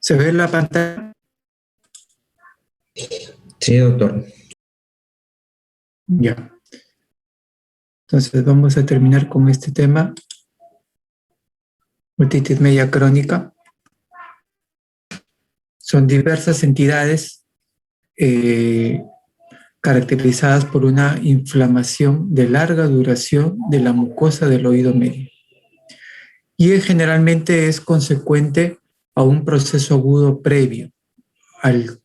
¿Se ve la pantalla? Sí, doctor. Ya. Entonces vamos a terminar con este tema. Otitis media crónica. Son diversas entidades caracterizadas por una inflamación de larga duración de la mucosa del oído medio. Y generalmente es consecuente a un proceso agudo previo al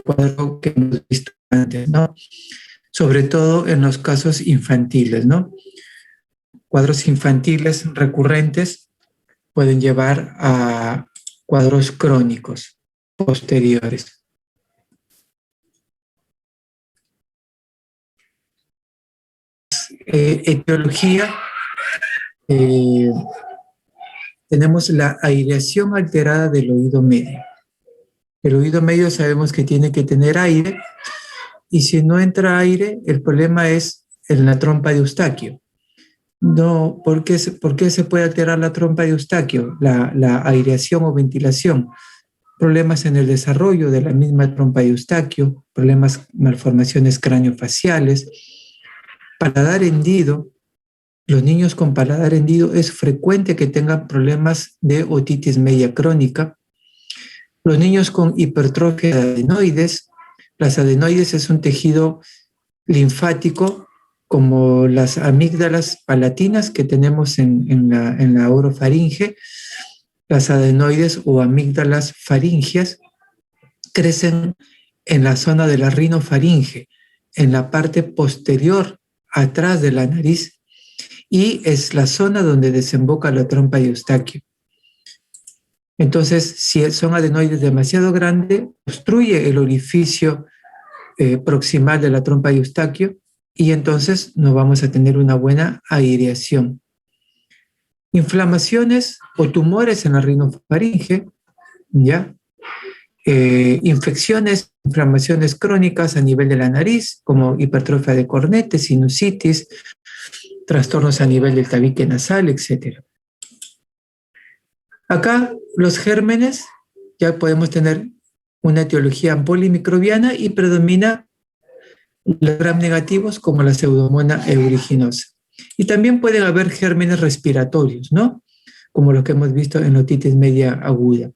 cuadro que hemos visto antes, ¿no? Sobre todo en los casos infantiles, ¿no? Cuadros infantiles recurrentes pueden llevar a cuadros crónicos posteriores. Etiología, tenemos la aireación alterada del oído medio. El oído medio sabemos que tiene que tener aire, y si no entra aire, el problema es en la trompa de Eustaquio. No, ¿por qué se puede alterar la trompa de Eustaquio? La aireación o ventilación. Problemas en el desarrollo de la misma trompa de Eustaquio, problemas, malformaciones craneofaciales, paladar hendido. Los niños con paladar hendido es frecuente que tengan problemas de otitis media crónica. Los niños con hipertrofia de adenoides. Las adenoides es un tejido linfático como las amígdalas palatinas que tenemos en la orofaringe. Las adenoides o amígdalas faringias crecen en la zona de la rinofaringe, en la parte posterior, atrás de la nariz, y es la zona donde desemboca la trompa de Eustaquio. Entonces, si son adenoides demasiado grandes, obstruye el orificio proximal de la trompa de Eustaquio, y entonces no vamos a tener una buena aireación. Inflamaciones o tumores en la rinofaringe, ¿ya? Inflamaciones crónicas a nivel de la nariz, como hipertrofia de cornete, sinusitis, trastornos a nivel del tabique nasal, etc. Acá los gérmenes, ya podemos tener una etiología polimicrobiana y predomina los gram negativos como la pseudomonas aeruginosa. Y también pueden haber gérmenes respiratorios, ¿no? Como lo que hemos visto en la otitis media aguda.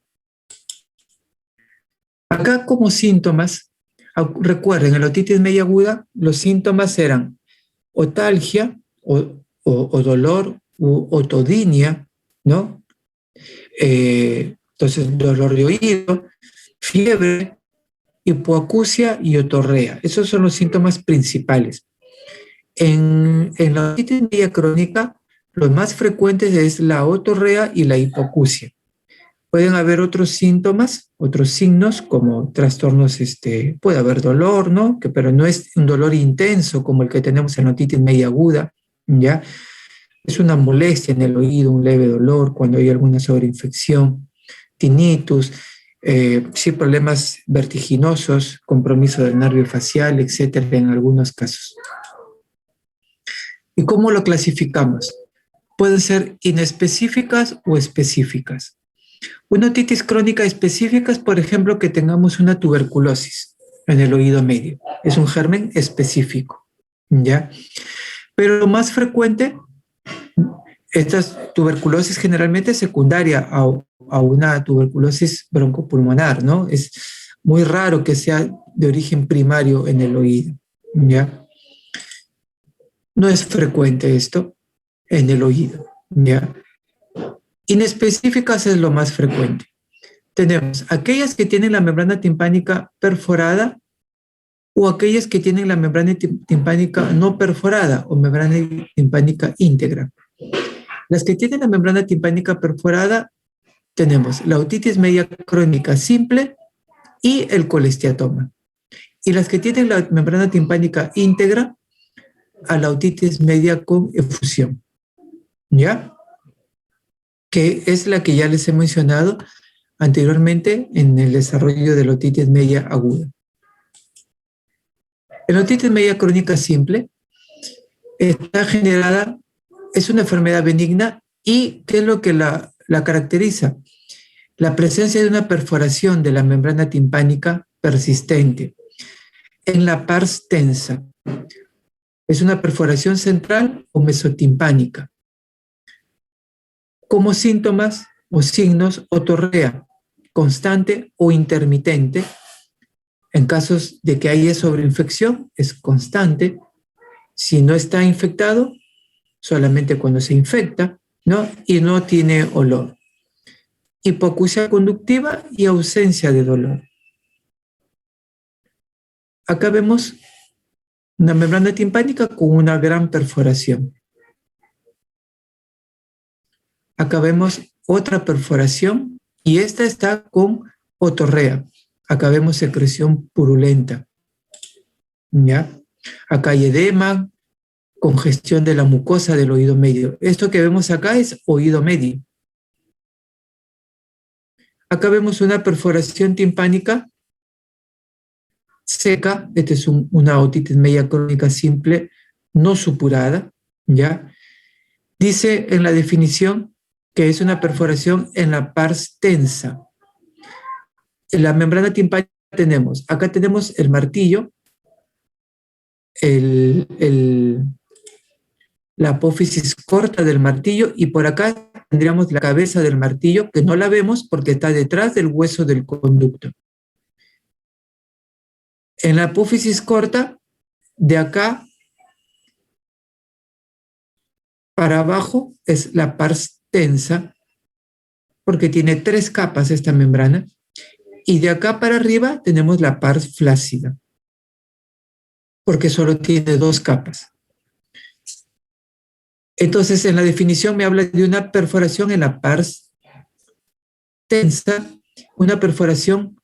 Acá como síntomas, recuerden, en la otitis media aguda los síntomas eran otalgia o dolor u otodinia, ¿no? Entonces, dolor de oído, fiebre, hipoacusia y otorrea. Esos son los síntomas principales. En la otitis media crónica, los más frecuentes es la otorrea y la hipoacusia. Pueden haber otros síntomas, otros signos, como trastornos, puede haber dolor, ¿no? Pero no es un dolor intenso como el que tenemos en la otitis media aguda, ¿ya? Es una molestia en el oído, un leve dolor cuando hay alguna sobreinfección, tinnitus, sí, problemas vertiginosos, compromiso del nervio facial, etcétera, en algunos casos. ¿Y cómo lo clasificamos? Pueden ser inespecíficas o específicas. Una otitis crónica específica es, por ejemplo, que tengamos una tuberculosis en el oído medio. Es un germen específico, ¿ya? Pero lo más frecuente, esta tuberculosis generalmente es secundaria a una tuberculosis broncopulmonar, ¿no? Es muy raro que sea de origen primario en el oído, ¿ya? No es frecuente esto en el oído, ¿ya? Inespecíficas es lo más frecuente. Tenemos aquellas que tienen la membrana timpánica perforada o aquellas que tienen la membrana timpánica no perforada o membrana timpánica íntegra. Las que tienen la membrana timpánica perforada, tenemos la otitis media crónica simple y el colesteatoma. Y las que tienen la membrana timpánica íntegra, a la otitis media con efusión, ¿ya? Que es la que ya les he mencionado anteriormente en el desarrollo de la otitis media aguda. La otitis media crónica simple está generada, es una enfermedad benigna, y ¿qué es lo que la caracteriza? la presencia de una perforación de la membrana timpánica persistente en la pars tensa. Es una perforación central o mesotimpánica. Como síntomas o signos, otorrea constante o intermitente. En casos de que haya sobreinfección, es constante. Si no está infectado, solamente cuando se infecta, ¿no? Y no tiene olor. Hipoacusia conductiva y ausencia de dolor. Acá vemos una membrana timpánica con una gran perforación. Acá vemos otra perforación y esta está con otorrea. Acá vemos secreción purulenta. ¿Ya? Acá hay edema, congestión de la mucosa del oído medio. Esto que vemos acá es oído medio. Acá vemos una perforación timpánica seca. Esta es una otitis media crónica simple, no supurada. ¿Ya? Dice en la definición que es una perforación en la pars tensa. En la membrana timpánica acá tenemos el martillo, la apófisis corta del martillo, y por acá tendríamos la cabeza del martillo, que no la vemos porque está detrás del hueso del conducto. En la apófisis corta, de acá para abajo es la pars tensa, porque tiene 3 capas esta membrana, y de acá para arriba tenemos la pars flácida, porque solo tiene 2 capas. Entonces, en la definición me habla de una perforación en la pars tensa, una perforación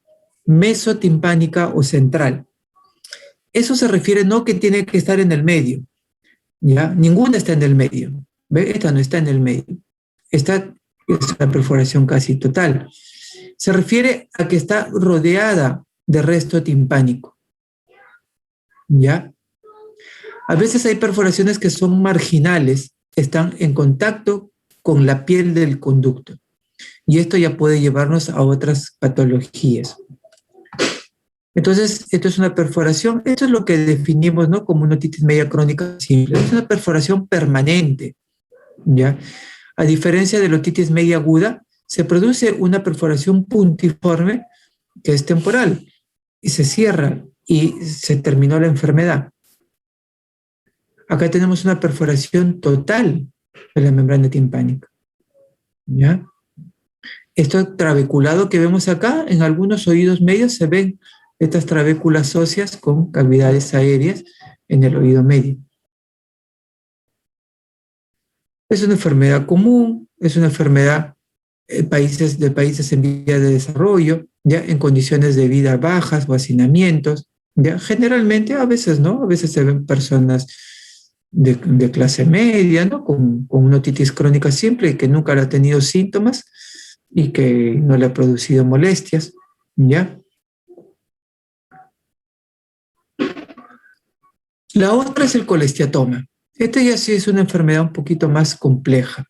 mesotimpánica o central. Eso se refiere no que tiene que estar en el medio, ¿ya? Ninguna está en el medio. ¿Ve? Esta no está en el medio. Esta es una perforación casi total. Se refiere a que está rodeada de resto timpánico, ¿ya? A veces hay perforaciones que son marginales, están en contacto con la piel del conducto. Y esto ya puede llevarnos a otras patologías. Entonces, esto es una perforación, esto es lo que definimos, ¿no?, como una otitis media crónica simple. Es una perforación permanente, ¿ya? A diferencia de la otitis media aguda, se produce una perforación puntiforme que es temporal y se cierra y se terminó la enfermedad. Acá tenemos una perforación total de la membrana timpánica, ¿ya? Esto trabeculado que vemos acá, en algunos oídos medios se ven estas trabéculas óseas con cavidades aéreas en el oído medio. Es una enfermedad común, es una enfermedad de países en vía de desarrollo, ya en condiciones de vida bajas o hacinamientos, ya generalmente, a veces no, a veces se ven personas de clase media, ¿no?, con una otitis crónica simple y que nunca ha tenido síntomas y que no le ha producido molestias, ¿ya? La otra es el colesteatoma. Esta ya sí es una enfermedad un poquito más compleja.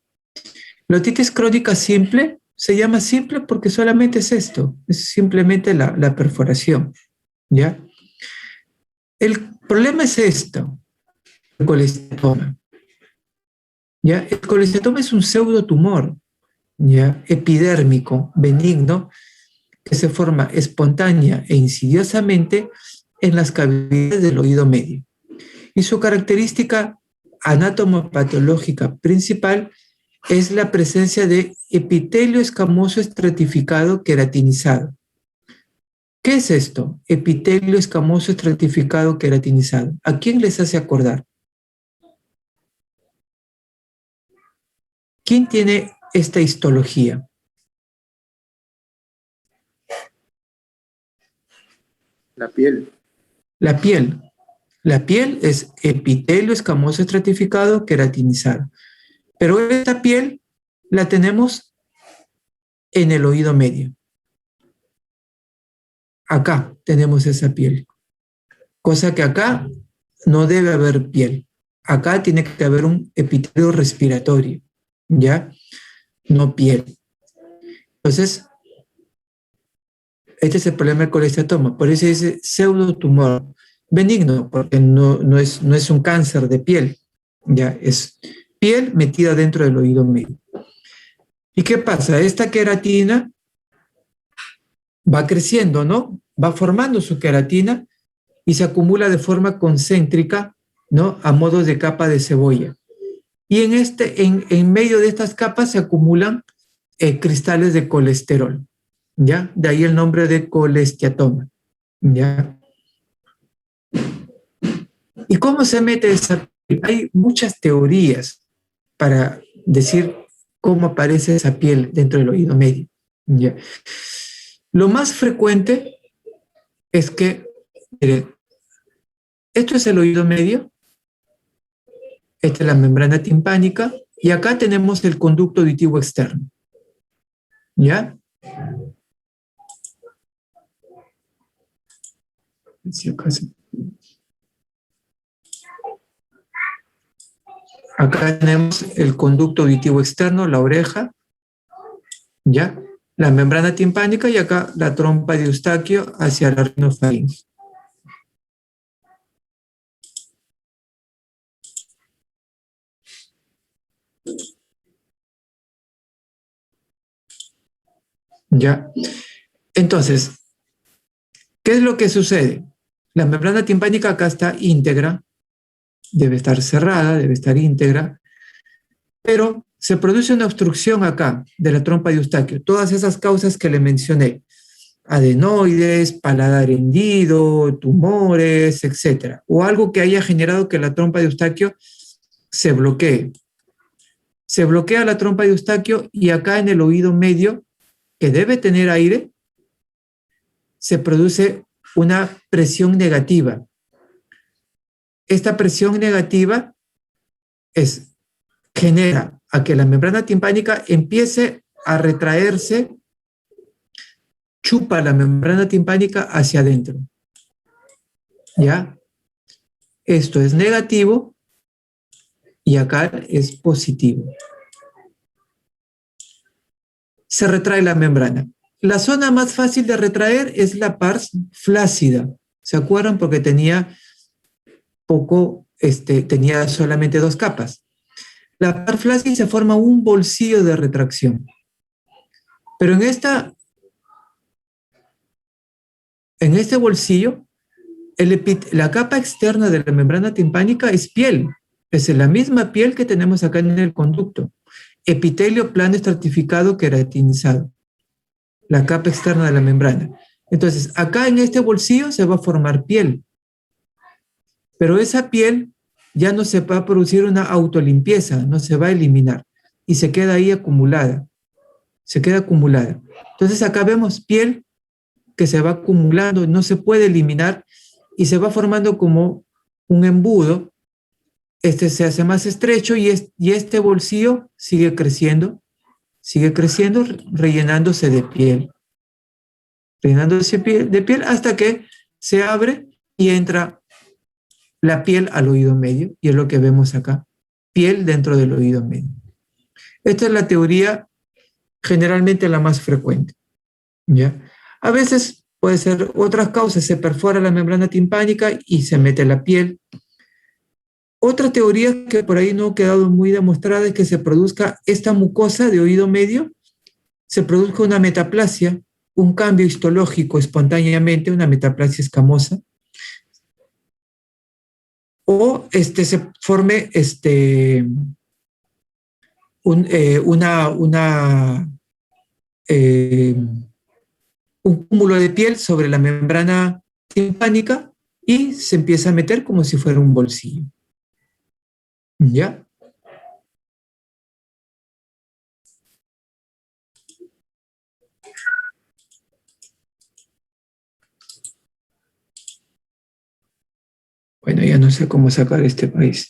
La otitis crónica simple se llama simple porque solamente es esto, es simplemente la perforación, ¿ya? El problema es esto, el colesteatoma, ¿ya? El colesteatoma es un pseudotumor, ¿ya?, epidérmico, benigno, que se forma espontánea e insidiosamente en las cavidades del oído medio. Y su característica anatomopatológica principal es la presencia de epitelio escamoso estratificado queratinizado. ¿Qué es esto? Epitelio escamoso estratificado queratinizado. ¿A quién les hace acordar? ¿Quién tiene esta histología? La piel. La piel. La piel es epitelio escamoso estratificado queratinizado. Pero esta piel la tenemos en el oído medio. Acá tenemos esa piel. Cosa que acá no debe haber piel. Acá tiene que haber un epitelio respiratorio, ¿ya? No piel. Entonces, Este es el problema del colesteatoma. Por eso dice pseudotumor benigno, porque no es un cáncer de piel, ya es piel metida dentro del oído medio. ¿Y qué pasa? Esta queratina va creciendo, ¿no? Va formando su queratina y se acumula de forma concéntrica, ¿no? A modo de capa de cebolla. Y en medio de estas capas se acumulan cristales de colesterol, ¿ya? De ahí el nombre de colesteatoma, ¿ya? ¿Y cómo se mete esa piel? Hay muchas teorías para decir cómo aparece esa piel dentro del oído medio, ¿ya? Lo más frecuente es que, mire, esto es el oído medio, esta es la membrana timpánica, y acá tenemos el conducto auditivo externo, ¿ya? Acá tenemos el conducto auditivo externo, la oreja, ¿ya? La membrana timpánica y acá la trompa de Eustaquio hacia la rinofaringe. ¿Ya? Entonces, ¿qué es lo que sucede? La membrana timpánica acá está íntegra, debe estar cerrada, debe estar íntegra, pero se produce una obstrucción acá de la trompa de Eustaquio. Todas esas causas que le mencioné, adenoides, paladar hendido, tumores, etcétera, o algo que haya generado que la trompa de Eustaquio se bloquee. Se bloquea la trompa de Eustaquio y acá en el oído medio, que debe tener aire, se produce una presión negativa. Esta presión negativa genera a que la membrana timpánica empiece a retraerse, chupa la membrana timpánica hacia adentro. ¿Ya? Esto es negativo y acá es positivo. Se retrae la membrana. La zona más fácil de retraer es la pars flácida. ¿Se acuerdan? Porque tenía tenía solamente 2 capas. La pars flácida se forma un bolsillo de retracción. Pero en este bolsillo, la capa externa de la membrana timpánica es piel. Es la misma piel que tenemos acá en el conducto. Epitelio plano estratificado queratinizado. La capa externa de la membrana. Entonces, acá en este bolsillo se va a formar piel. Pero esa piel ya no se va a producir una autolimpieza, no se va a eliminar. Y se queda ahí acumulada. Se queda acumulada. Entonces, acá vemos piel que se va acumulando, no se puede eliminar y se va formando como un embudo. Este se hace más estrecho y este bolsillo sigue creciendo, rellenándose de piel. Rellenándose de piel hasta que se abre y entra la piel al oído medio, y es lo que vemos acá, piel dentro del oído medio. Esta es la teoría generalmente la más frecuente, ¿ya? A veces puede ser otras causas, se perfora la membrana timpánica y se mete la piel. Otra teoría que por ahí no ha quedado muy demostrada es que se produzca esta mucosa de oído medio, se produzca una metaplasia, un cambio histológico espontáneamente, una metaplasia escamosa, o se forme un cúmulo de piel sobre la membrana timpánica y se empieza a meter como si fuera un bolsillo. ¿Ya? Bueno, ya no sé cómo sacar este país.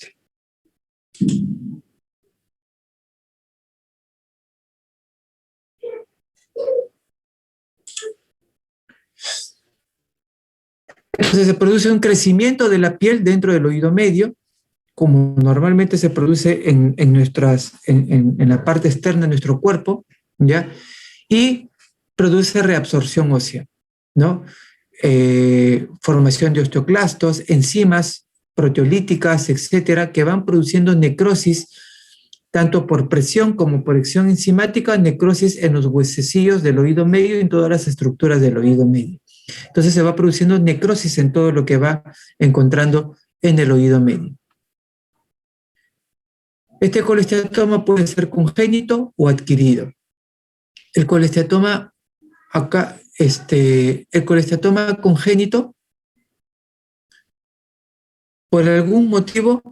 Entonces se produce un crecimiento de la piel dentro del oído medio, como normalmente se produce en la parte externa de nuestro cuerpo, ¿ya? Y produce reabsorción ósea. ¿no? Formación de osteoclastos, enzimas proteolíticas, etcétera, que van produciendo necrosis tanto por presión como por acción enzimática, necrosis en los huesecillos del oído medio y en todas las estructuras del oído medio. Entonces se va produciendo necrosis en todo lo que va encontrando en el oído medio. Este colesteatoma puede ser congénito o adquirido. El colesteatoma acá, el colesteatoma congénito, por algún motivo,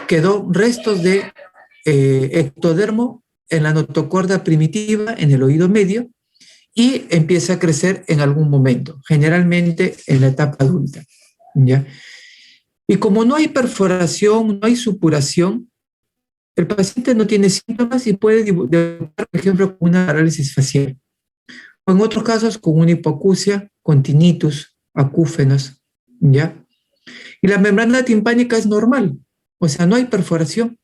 quedó restos de ectodermo en la notocorda primitiva, en el oído medio, y empieza a crecer en algún momento, generalmente en la etapa adulta, ¿ya? Y como no hay perforación, no hay supuración, el paciente no tiene síntomas y puede debutar, por ejemplo, con una parálisis facial. O en otros casos, con una hipoacusia, con tinnitus, acúfenos, ¿ya? Y la membrana timpánica es normal, o sea, no hay perforación,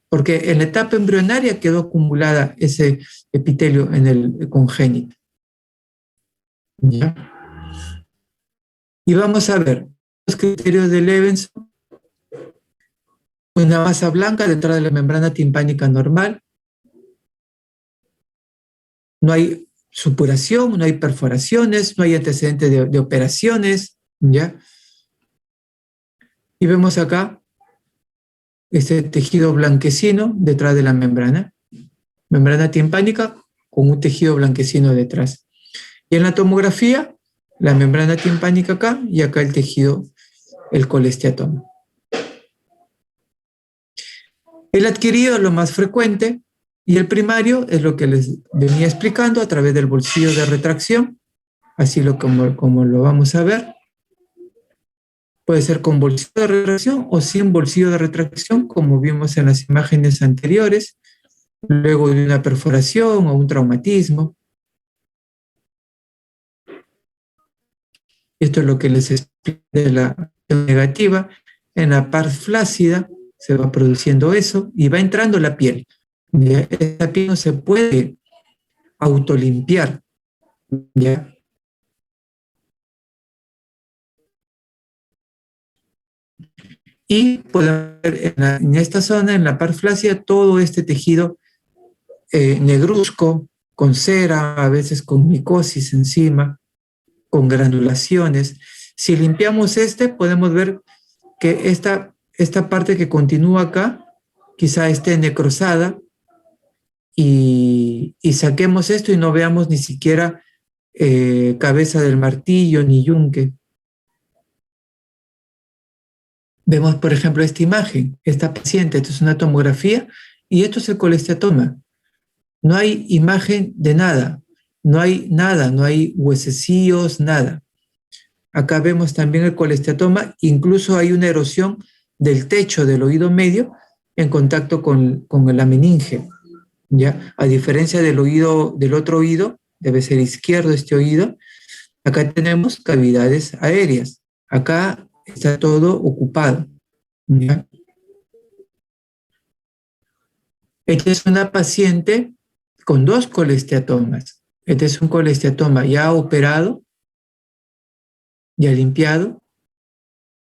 porque en la etapa embrionaria quedó acumulada ese epitelio en el congénito, ¿ya? Y vamos a ver los criterios de Levenson. Una masa blanca detrás de la membrana timpánica normal. No hay supuración, no hay perforaciones, no hay antecedentes de operaciones, ¿ya? Y vemos acá este tejido blanquecino detrás de la membrana timpánica con un tejido blanquecino detrás. Y en la tomografía, la membrana timpánica acá y acá el tejido, el colesteatoma. El adquirido es lo más frecuente y el primario es lo que les venía explicando a través del bolsillo de retracción, así como lo vamos a ver. Puede ser con bolsillo de retracción o sin bolsillo de retracción, como vimos en las imágenes anteriores, luego de una perforación o un traumatismo. Esto es lo que les expliqué de la acción negativa. En la parte flácida se va produciendo eso y va entrando la piel. Esta piel no se puede autolimpiar, ¿ya? Y podemos ver en esta zona, en la parte flácida, todo este tejido negruzco, con cera, a veces con micosis encima, con granulaciones. Si limpiamos podemos ver que esta parte que continúa acá, quizá esté necrosada, y saquemos esto y no veamos ni siquiera cabeza del martillo ni yunque. Vemos, por ejemplo, esta imagen, esta paciente, esto es una tomografía y esto es el colesteatoma. No hay imagen de nada, no hay huesecillos, nada. Acá vemos también el colesteatoma, incluso hay una erosión del techo del oído medio en contacto con la meninge, ¿ya? A diferencia del otro oído, debe ser izquierdo este oído, acá tenemos cavidades aéreas. Acá está todo ocupado, ¿ya? Esta es una paciente con 2 colesteatomas. Este es un colesteatoma ya operado, ya limpiado,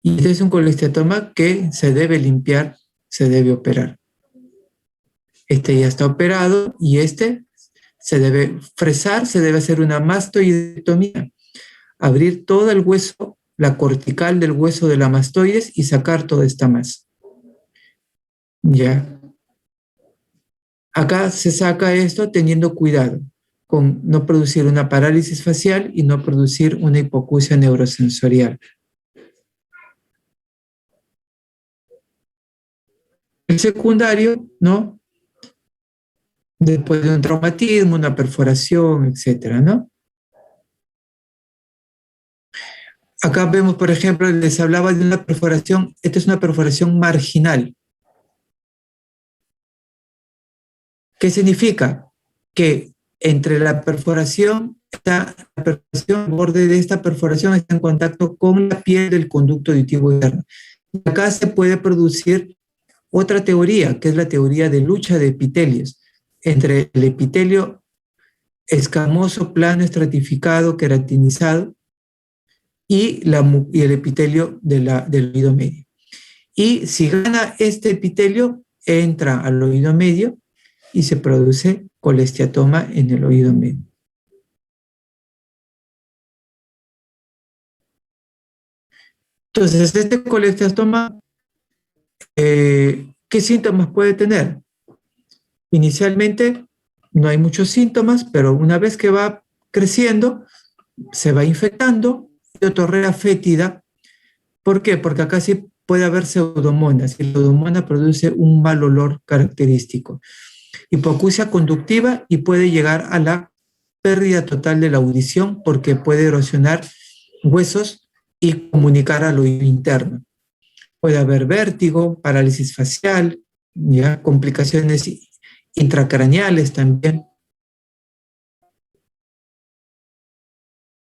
y este es un colesteatoma que se debe limpiar, se debe operar. Este ya está operado y este se debe fresar, se debe hacer una mastoidectomía, abrir todo el hueso, la cortical del hueso de la mastoides y sacar toda esta masa. Ya. Acá se saca esto teniendo cuidado con no producir una parálisis facial y no producir una hipoacusia neurosensorial. El secundario, ¿no? Después de un traumatismo, una perforación, etcétera, ¿no? Acá vemos, por ejemplo, les hablaba de una perforación, esta es una perforación marginal. ¿Qué significa? Que entre la perforación, el borde de esta perforación está en contacto con la piel del conducto auditivo interno. Y acá se puede producir otra teoría, que es la teoría de lucha de epitelios, entre el epitelio escamoso, plano, estratificado, queratinizado, y el epitelio del oído medio. Y si gana este epitelio, entra al oído medio y se produce colesteatoma en el oído medio. Entonces, este colesteatoma, ¿qué síntomas puede tener? Inicialmente no hay muchos síntomas, pero una vez que va creciendo, se va infectando y otorrea fétida. ¿Por qué? Porque acá sí puede haber pseudomonas y la pseudomona produce un mal olor característico. Hipoacusia conductiva y puede llegar a la pérdida total de la audición porque puede erosionar huesos y comunicar al oído interno. Puede haber vértigo, parálisis facial, ¿ya? Complicaciones intracraneales también.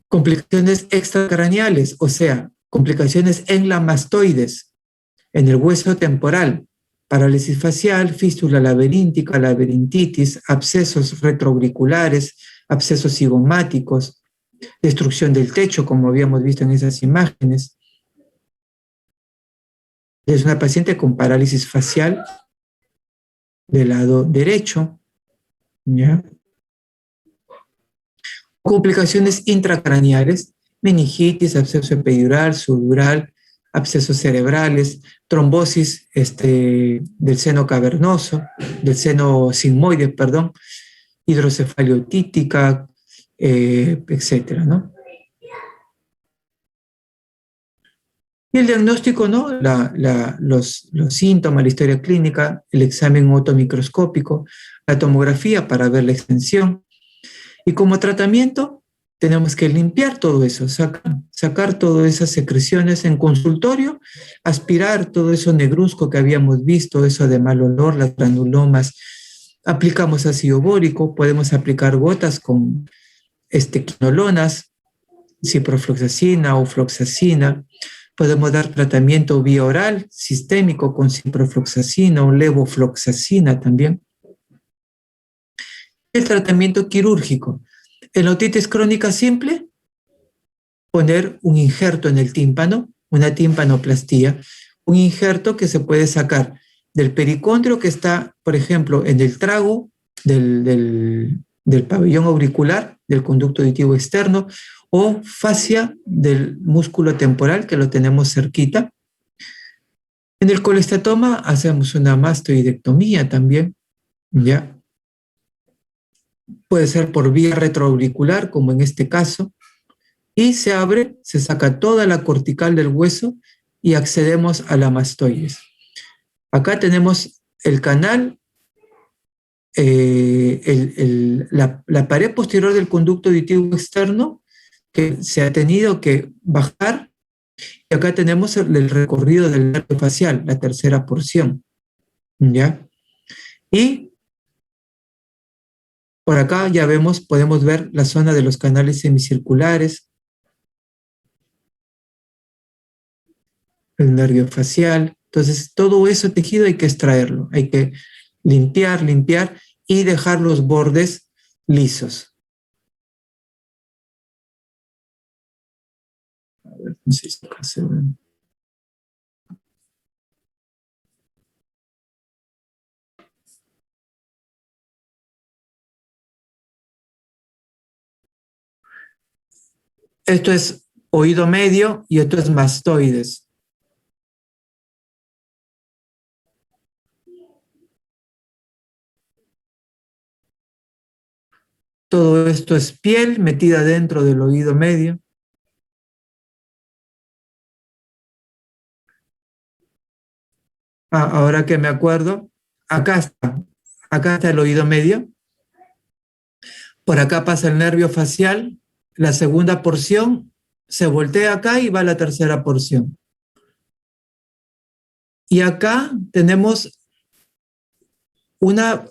Complicaciones extracraneales, o sea, complicaciones en la mastoides, en el hueso temporal, parálisis facial, fístula laberíntica, laberintitis, abscesos retroauriculares, abscesos cigomáticos, destrucción del techo, como habíamos visto en esas imágenes. Es una paciente con parálisis facial del lado derecho, ¿ya? Complicaciones intracraneales, meningitis, absceso epidural, subdural, abscesos cerebrales, trombosis del seno cavernoso, del seno sigmoide, perdón, hidrocefaliotítica, etcétera, ¿no? Y el diagnóstico, ¿no? Los síntomas, la historia clínica, el examen otomicroscópico, la tomografía para ver la extensión. Y como tratamiento, tenemos que limpiar todo eso, sacar todas esas secreciones en consultorio, aspirar todo eso negruzco que habíamos visto, eso de mal olor, las granulomas. Aplicamos ácido bórico, podemos aplicar gotas con quinolonas, ciprofloxacina o floxacina. Podemos dar tratamiento vía oral, sistémico, con ciprofloxacina o levofloxacina también. El tratamiento quirúrgico. En la otitis crónica simple, poner un injerto en el tímpano, una tímpanoplastía, un injerto que se puede sacar del pericondrio que está, por ejemplo, en el trago del pabellón auricular, del conducto auditivo externo, o fascia del músculo temporal, que lo tenemos cerquita. En el colestatoma hacemos una mastoidectomía también, ¿ya? Puede ser por vía retroauricular, como en este caso, y se abre, se saca toda la cortical del hueso y accedemos a la mastoides. Acá tenemos el canal, la pared posterior del conducto auditivo externo, que se ha tenido que bajar, y acá tenemos el recorrido del nervio facial, la tercera porción, ¿ya? Y por acá ya vemos, podemos ver la zona de los canales semicirculares, el nervio facial. Entonces, todo ese tejido hay que extraerlo, hay que limpiar y dejar los bordes lisos. A ver, no sé si acá se ve. Esto es oído medio y esto es mastoides. Todo esto es piel metida dentro del oído medio. Ahora que me acuerdo, acá está el oído medio. Por acá pasa el nervio facial. La segunda porción se voltea acá y va a la tercera porción. Y acá tenemos una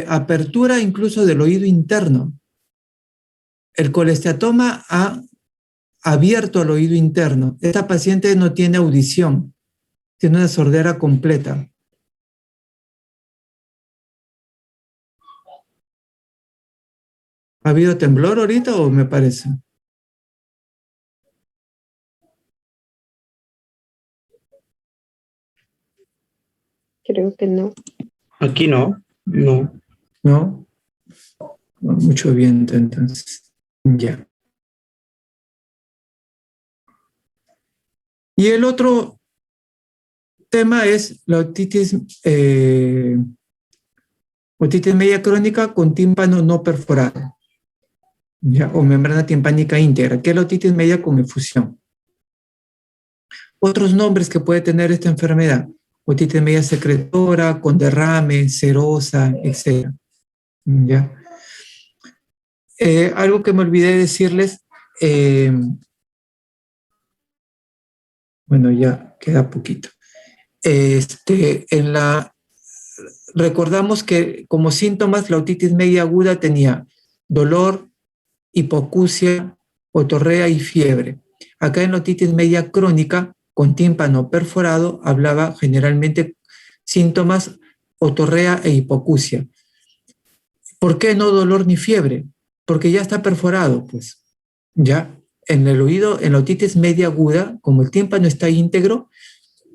apertura incluso del oído interno. El colesteatoma ha abierto el oído interno. Esta paciente no tiene audición, tiene una sordera completa. ¿Ha habido temblor ahorita o me parece? Creo que no. Aquí no, no. ¿No? No, mucho viento entonces. Ya. Y el otro tema es la otitis media crónica con tímpano no perforado, ¿ya? O membrana timpánica íntegra, que es la otitis media con efusión. Otros nombres que puede tener esta enfermedad: otitis media secretora, con derrame, serosa, etc. ¿Ya? Algo que me olvidé decirles, bueno, ya queda poquito. Recordamos que como síntomas la otitis media aguda tenía dolor, hipoacusia, otorrea y fiebre. Acá en la otitis media crónica con tímpano perforado hablaba generalmente síntomas otorrea e hipoacusia. ¿Por qué no dolor ni fiebre? Porque ya está perforado, pues. Ya en el oído, en la otitis media aguda, como el tímpano está íntegro,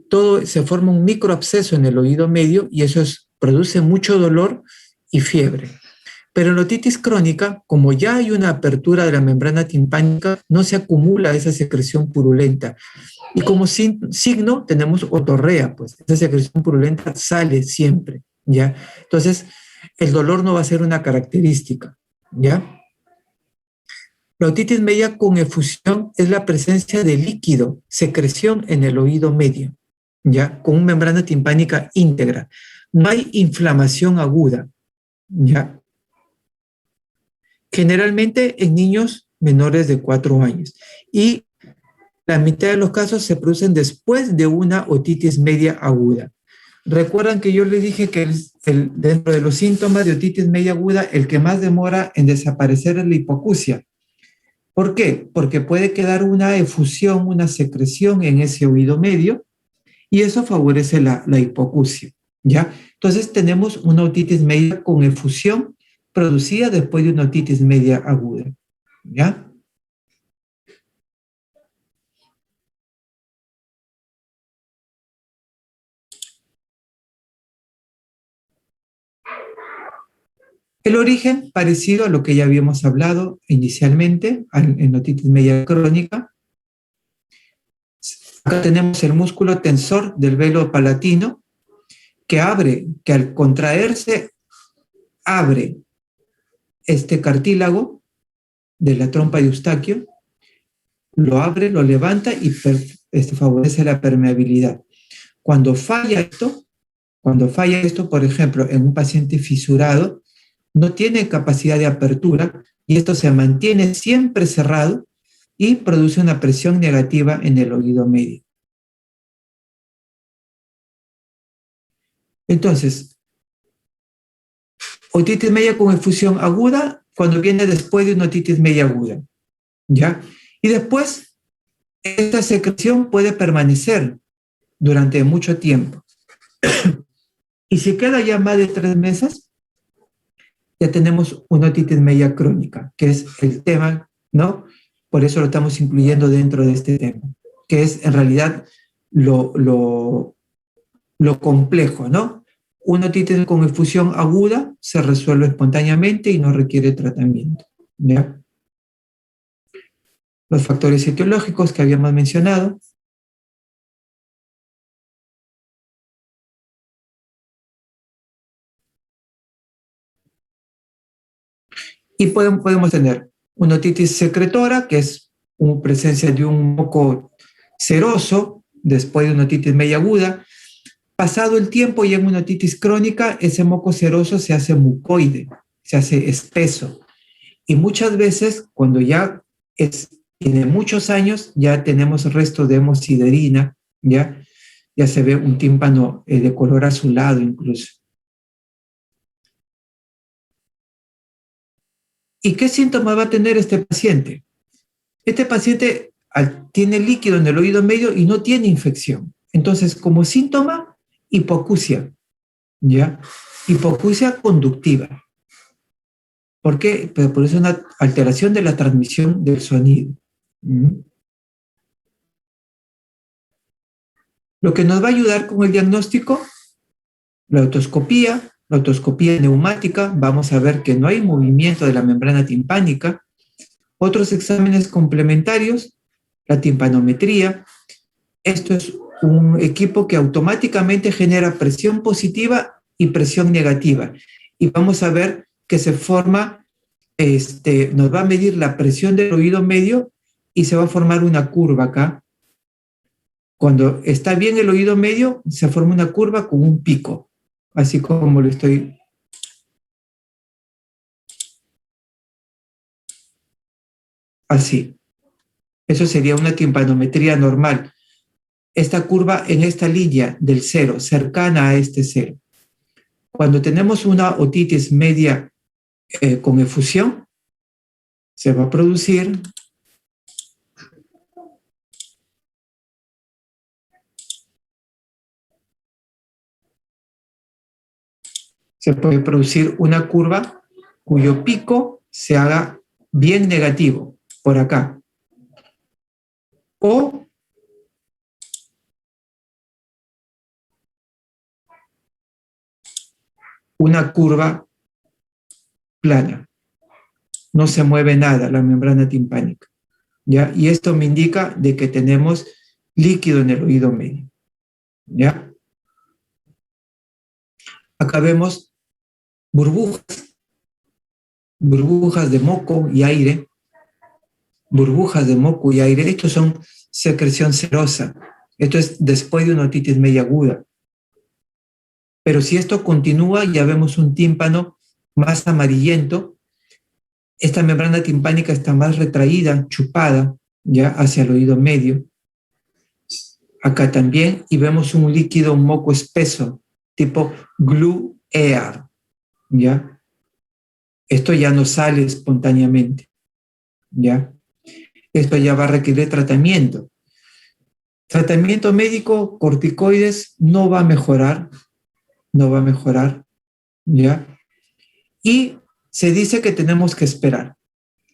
todo se forma un microabsceso en el oído medio y eso produce mucho dolor y fiebre. Pero en la otitis crónica, como ya hay una apertura de la membrana timpánica, no se acumula esa secreción purulenta. Y como signo tenemos otorrea, pues esa secreción purulenta sale siempre, ¿ya? Entonces, el dolor no va a ser una característica, ¿ya? La otitis media con efusión es la presencia de líquido, secreción en el oído medio, ¿ya? Con una membrana timpánica íntegra. No hay inflamación aguda, ¿ya? Generalmente en niños menores de 4 años. Y la mitad de los casos se producen después de una otitis media aguda. Recuerdan que yo les dije que dentro de los síntomas de otitis media aguda, el que más demora en desaparecer es la hipoacusia. ¿Por qué? Porque puede quedar una efusión, una secreción en ese oído medio y eso favorece la hipoacusia, ¿ya? Entonces tenemos una otitis media con efusión producida después de una otitis media aguda, ¿ya? El origen, parecido a lo que ya habíamos hablado inicialmente, en otitis media crónica. Acá tenemos el músculo tensor del velo palatino que abre, que al contraerse abre este cartílago de la trompa de Eustaquio, lo abre, lo levanta y favorece la permeabilidad. Cuando falla esto, por ejemplo, en un paciente fisurado, no tiene capacidad de apertura y esto se mantiene siempre cerrado y produce una presión negativa en el oído medio. Entonces, otitis media con efusión aguda cuando viene después de una otitis media aguda, ¿ya? Y después, esta secreción puede permanecer durante mucho tiempo. Y si queda ya más de 3 meses, ya tenemos una otitis media crónica, que es el tema, ¿no? Por eso lo estamos incluyendo dentro de este tema, que es en realidad lo complejo, ¿no? Una otitis con efusión aguda se resuelve espontáneamente y no requiere tratamiento, ¿ya? Los factores etiológicos que habíamos mencionado. Y podemos tener una otitis secretora, que es una presencia de un moco seroso después de una otitis media aguda. Pasado el tiempo y en una otitis crónica, ese moco seroso se hace mucoide, se hace espeso. Y muchas veces, cuando ya tiene muchos años, ya tenemos restos de hemosiderina, ya se ve un tímpano de color azulado incluso. ¿Y qué síntomas va a tener este paciente? Este paciente tiene líquido en el oído medio y no tiene infección. Entonces, como síntoma, hipoacusia, ¿ya? Hipoacusia conductiva. ¿Por qué? Pues por eso es una alteración de la transmisión del sonido. Lo que nos va a ayudar con el diagnóstico, la otoscopía neumática, vamos a ver que no hay movimiento de la membrana timpánica. Otros exámenes complementarios, la timpanometría. Esto es un equipo que automáticamente genera presión positiva y presión negativa. Y vamos a ver que se forma, nos va a medir la presión del oído medio y se va a formar una curva acá. Cuando está bien el oído medio, se forma una curva con un pico, así como lo estoy. Así. Eso sería una timpanometría normal. Esta curva en esta línea del cero, cercana a este cero. Cuando tenemos una otitis media con efusión, se va a producir se puede producir una curva cuyo pico se haga bien negativo, por acá. O una curva plana. No se mueve nada la membrana timpánica. ¿Ya? Y esto me indica de que tenemos líquido en el oído medio. ¿Ya? Acá vemos burbujas de moco y aire. Burbujas de moco y aire. Estos son secreción serosa. Esto es después de una otitis media aguda. Pero si esto continúa, ya vemos un tímpano más amarillento. Esta membrana timpánica está más retraída, chupada, ya hacia el oído medio. Acá también, y vemos un líquido, un moco espeso, tipo glue air, ¿ya? Esto ya no sale espontáneamente, ¿ya? Esto ya va a requerir tratamiento. Tratamiento médico, corticoides, no va a mejorar, ¿ya? Y se dice que tenemos que esperar.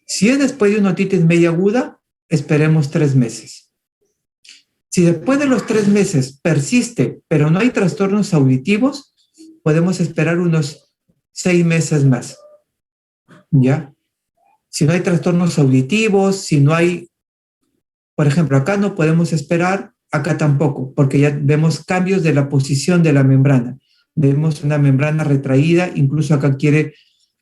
Si es después de una otitis media aguda, esperemos 3 meses. Si después de los 3 meses persiste, pero no hay trastornos auditivos, podemos esperar unos 6 meses más, ¿ya? Si no hay trastornos auditivos, si no hay, por ejemplo, acá no podemos esperar, acá tampoco, porque ya vemos cambios de la posición de la membrana. Vemos una membrana retraída, incluso acá quiere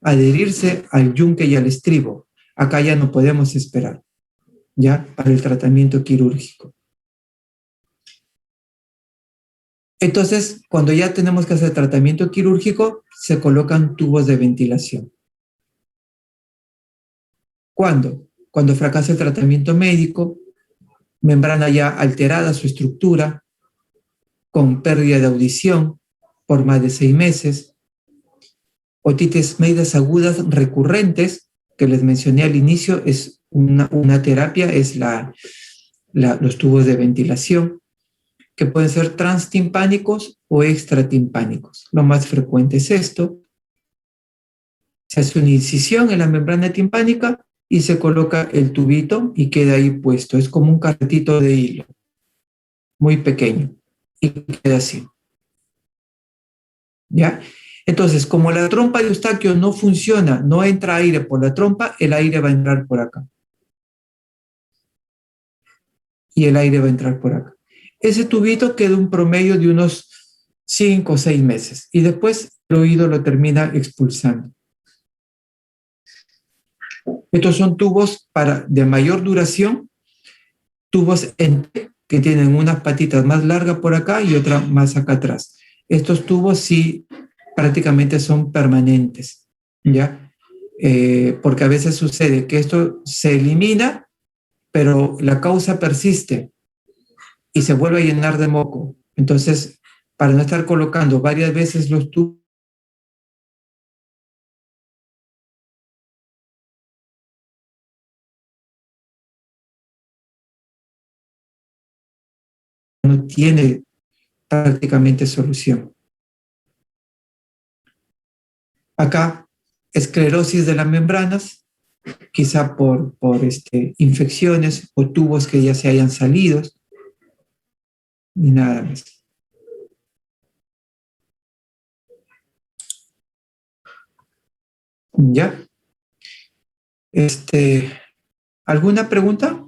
adherirse al yunque y al estribo. Acá ya no podemos esperar, ¿ya? Para el tratamiento quirúrgico. Entonces, cuando ya tenemos que hacer tratamiento quirúrgico, se colocan tubos de ventilación. ¿Cuándo? Cuando fracasa el tratamiento médico, membrana ya alterada su estructura, con pérdida de audición por más de 6 meses, otitis medias agudas recurrentes, que les mencioné al inicio, es una terapia, es los tubos de ventilación, que pueden ser transtimpánicos o extratimpánicos. Lo más frecuente es esto. Se hace una incisión en la membrana timpánica y se coloca el tubito y queda ahí puesto. Es como un carretito de hilo, muy pequeño, y queda así. ¿Ya? Entonces, como la trompa de Eustaquio no funciona, no entra aire por la trompa, el aire va a entrar por acá. Y el aire va a entrar por acá. Ese tubito queda un promedio de unos 5 o 6 meses y después el oído lo termina expulsando. Estos son tubos de mayor duración, tubos que tienen unas patitas más largas por acá y otra más acá atrás. Estos tubos sí prácticamente son permanentes, ¿ya? Porque a veces sucede que esto se elimina, pero la causa persiste y se vuelve a llenar de moco. Entonces, para no estar colocando varias veces los tubos, no tiene prácticamente solución. Acá esclerosis de las membranas, quizá por infecciones o tubos que ya se hayan salido, y nada más. ¿Ya? ¿Alguna pregunta?